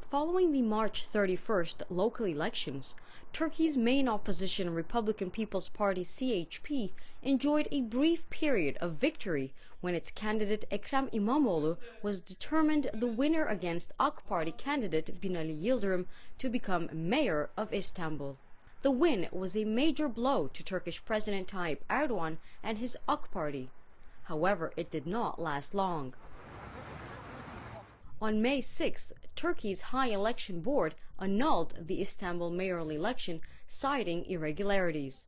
Following the March 31st local elections, Turkey's main opposition Republican People's Party CHP enjoyed a brief period of victory when its candidate Ekrem İmamoğlu was determined the winner against AK Party candidate Binali Yıldırım to become mayor of Istanbul. The win was a major blow to Turkish President Tayyip Erdogan and his AK Party. However, it did not last long. On May 6th, Turkey's High Election Board annulled the Istanbul mayoral election, citing irregularities.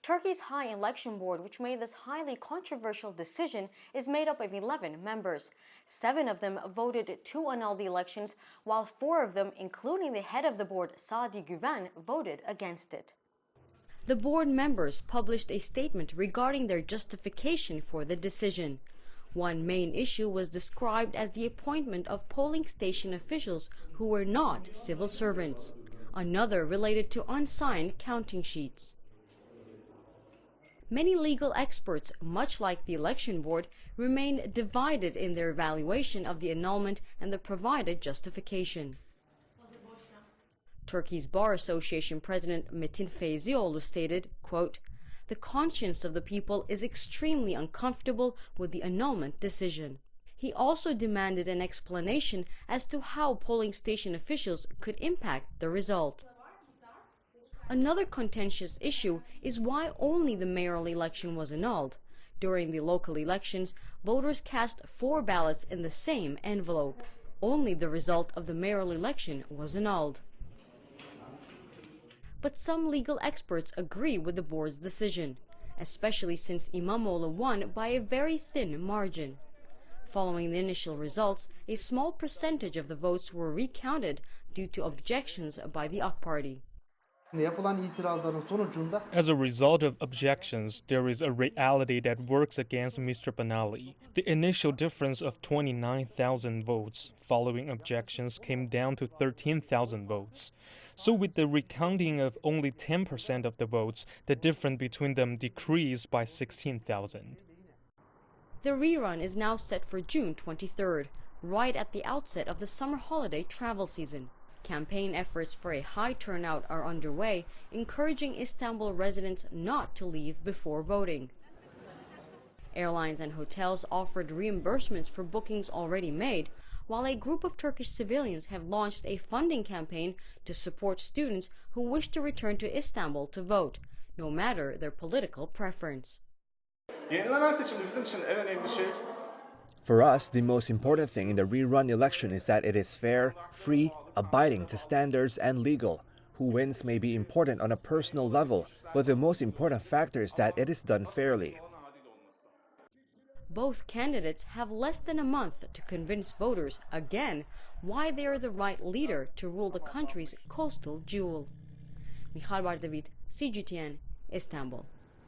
Turkey's High Election Board, which made this highly controversial decision, is made up of 11 members. 7 of them voted to annul the elections, while 4 of them, including the head of the board, Sadi Güven, voted against it. The board members published a statement regarding their justification for the decision. One main issue was described as the appointment of polling station officials who were not civil servants. Another related to unsigned counting sheets. Many legal experts, much like the election board, remain divided in their evaluation of the annulment and the provided justification. Turkey's Bar Association President Metin Feyzioğlu stated, quote, "The conscience of the people is extremely uncomfortable with the annulment decision." He also demanded an explanation as to how polling station officials could impact the result. Another contentious issue is why only the mayoral election was annulled. During the local elections, voters cast 4 ballots in the same envelope. Only the result of the mayoral election was annulled. But some legal experts agree with the board's decision, especially since İmamoğlu won by a very thin margin. Following the initial results, a small percentage of the votes were recounted due to objections by the AK Party. As a result of objections, there is a reality that works against Mr. Binali. The initial difference of 29,000 votes following objections came down to 13,000 votes. So with the recounting of only 10% of the votes, the difference between them decreased by 16,000. The rerun is now set for June 23rd, right at the outset of the summer holiday travel season. Campaign efforts for a high turnout are underway, encouraging Istanbul residents not to leave before voting. Airlines and hotels offered reimbursements for bookings already made, while a group of Turkish civilians have launched a funding campaign to support students who wish to return to Istanbul to vote, no matter their political preference. For us, the most important thing in the rerun election is that it is fair, free, abiding to standards, and legal. Who wins may be important on a personal level, but the most important factor is that it is done fairly. Both candidates have less than a month to convince voters, again, why they are the right leader to rule the country's coastal jewel. Michal Bardavit, CGTN, Istanbul.